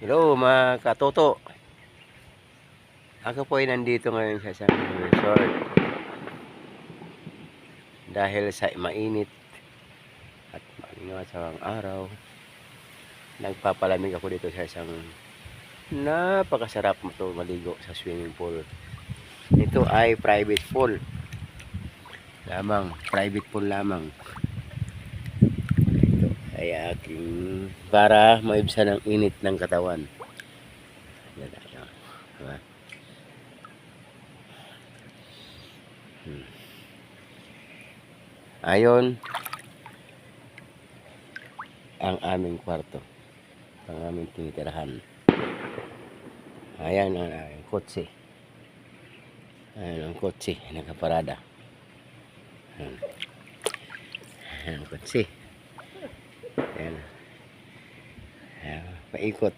Hello mga katoto. Ako po ay nandito ngayon sa isang resort. Dahil sa mainit at malingasang araw, nagpapalamig ako dito sa isang napakasarap maligo sa swimming pool. Ito ay private pool. Private pool lamang. Ito ay aking para maibsan ang init ng katawan. Ayon ang aming kwarto, ang aming tinitirahan. Ayan ang kotse. Ayan ang kotse, nakaparada. Ayan ang kotse. Ayan. Ayan, paikot.